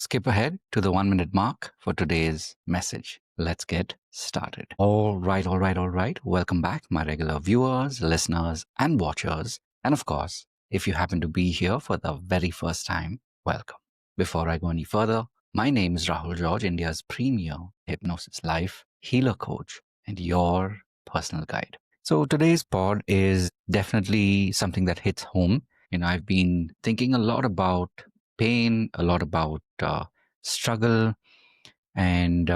Skip ahead to the 1 minute mark for today's message. Let's get started. All right. Welcome back, my regular viewers, listeners, and watchers. And of course, if you happen to be here for the very first time, welcome. Before I go any further, my name is Rahul George, India's premier hypnosis life healer coach and your personal guide. So today's pod is definitely something that hits home. I've been thinking a lot about pain, a lot about struggle, and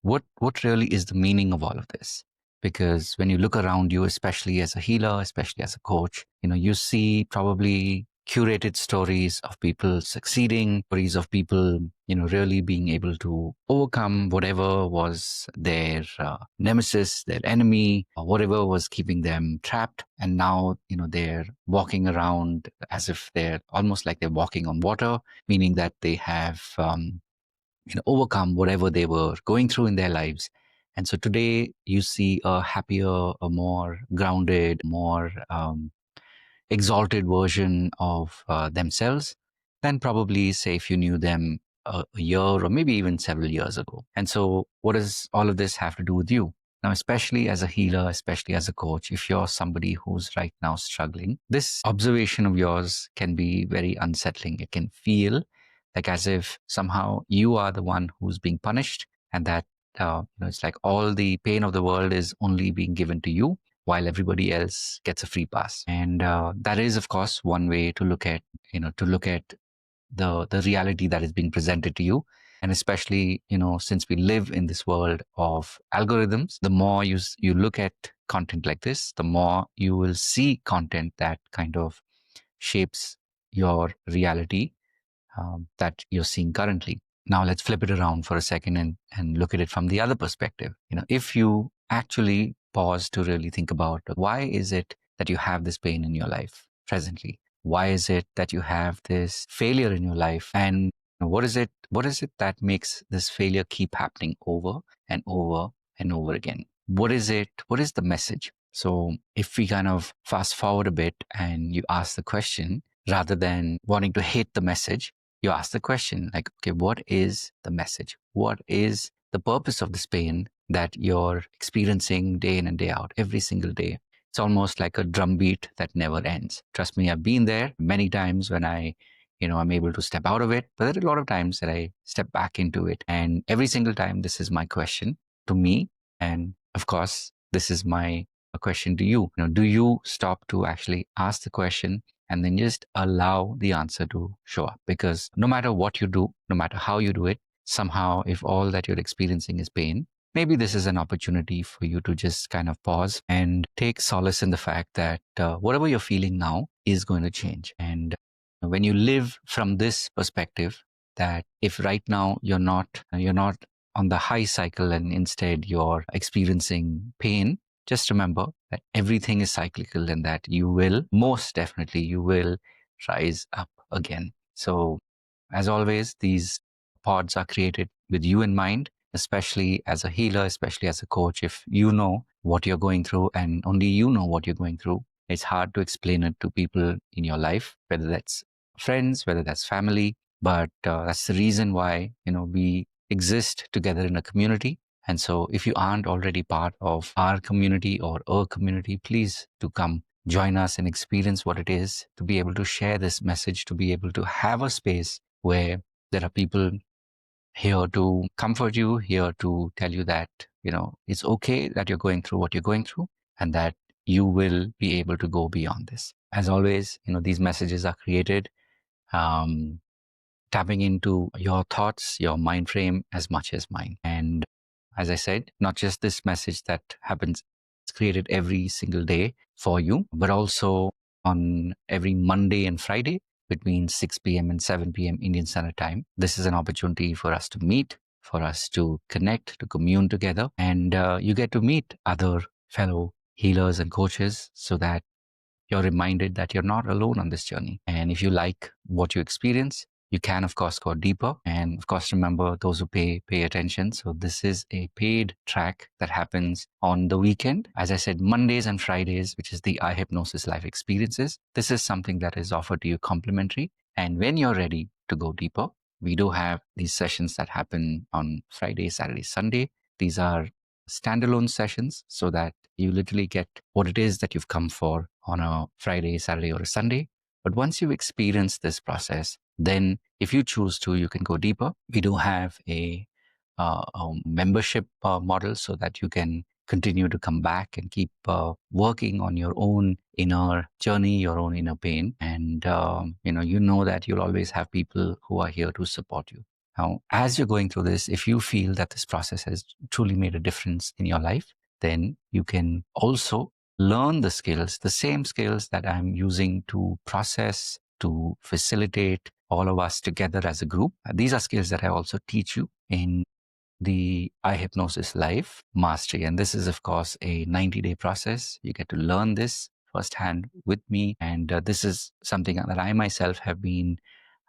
what really is the meaning of all of this. Because when you look around you, especially as a healer, especially as a coach, you see probably curated stories of people succeeding, stories of people really being able to overcome whatever was their nemesis, their enemy, or whatever was keeping them trapped. And now they're walking around as if they're almost like they're walking on water, meaning that they have overcome whatever they were going through in their lives. And so today you see a happier, a more grounded, more exalted version of themselves than probably, say, if you knew them a year or maybe even several years ago. And so, what does all of this have to do with you? Now, especially as a healer, especially as a coach, if you're somebody who's right now struggling, this observation of yours can be very unsettling. It can feel like as if somehow you are the one who's being punished, and that it's like all the pain of the world is only being given to you while everybody else gets a free pass. And that is, of course, one way to look at the reality that is being presented to you. And especially since we live in this world of algorithms, the more you look at content like this, the more you will see content that kind of shapes your reality that you're seeing currently. Now let's flip it around for a second and look at it from the other perspective. If you actually pause to really think about why is it that you have this pain in your life presently? Why is it that you have this failure in your life? And what is it that makes this failure keep happening over and over and over again? What is it? What is the message? So if we kind of fast forward a bit and you ask the question, rather than wanting to hate the message, you ask the question like, okay, what is the message? What is the purpose of this pain that you're experiencing day in and day out, every single day? It's almost like a drumbeat that never ends. Trust me, I've been there many times when I'm able to step out of it, but there are a lot of times that I step back into it. And every single time, this is my question to me. And of course, this is my question to you. Do you stop to actually ask the question and then just allow the answer to show up? Because no matter what you do, no matter how you do it, somehow, if all that you're experiencing is pain, maybe this is an opportunity for you to just kind of pause and take solace in the fact that whatever you're feeling now is going to change. And when you live from this perspective, that if right now you're not on the high cycle and instead you're experiencing pain, just remember that everything is cyclical and that most definitely you will rise up again. So as always, these pods are created with you in mind, especially as a healer, especially as a coach. If you know what you're going through and only you know what you're going through, it's hard to explain it to people in your life, whether that's friends, whether that's family. But that's the reason why, we exist together in a community. And so if you aren't already part of our community or a community, please do come join us and experience what it is to be able to share this message, to be able to have a space where there are people here to comfort you, here to tell you that, it's okay that you're going through what you're going through and that you will be able to go beyond this. As always, these messages are created um, tapping into your thoughts, your mind frame as much as mine. And as I said, not just this message that happens, it's created every single day for you, but also on every Monday and Friday between 6 p.m. and 7 p.m. Indian Standard Time. This is an opportunity for us to meet, for us to connect, to commune together. And you get to meet other fellow healers and coaches so that you're reminded that you're not alone on this journey. And if you like what you experience, you can, of course, go deeper. And of course, remember, those who pay attention. So this is a paid track that happens on the weekend. As I said, Mondays and Fridays, which is the iHypnosis Life Experiences. This is something that is offered to you complimentary. And when you're ready to go deeper, We do have these sessions that happen on Friday, Saturday, Sunday. These are standalone sessions so that you literally get what it is that you've come for on a Friday, Saturday, or a Sunday. But once you've experienced this process, then if you choose to, you can go deeper. We do have a membership model so that you can continue to come back and keep working on your own inner journey, your own inner pain. And, you know that you'll always have people who are here to support you. Now, as you're going through this, if you feel that this process has truly made a difference in your life, then you can also learn the skills, the same skills that I'm using to process, to facilitate all of us together as a group. These are skills that I also teach you in the eye hypnosis life mastery. And this is, of course, a 90-day process. You get to learn this firsthand with me. And this is something that I myself have been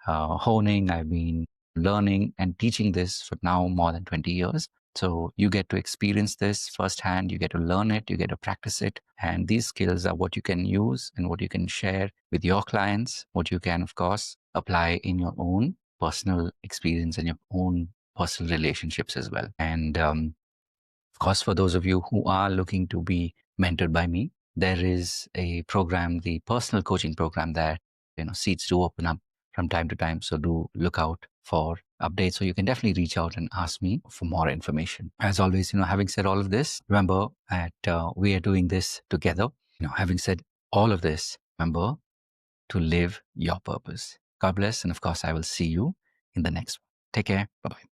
honing. I've been learning and teaching this for now more than 20 years. So you get to experience this firsthand. You get to learn it. You get to practice it. And these skills are what you can use and what you can share with your clients, what you can, of course, apply in your own personal experience and your own personal relationships as well. And of course, for those of you who are looking to be mentored by me, there is a program, the personal coaching program that, seats do open up from time to time. So do look out for updates. So you can definitely reach out and ask me for more information. As always, having said all of this, remember that we are doing this together. Having said all of this, remember to live your purpose. God bless. And of course, I will see you in the next one. Take care. Bye-bye.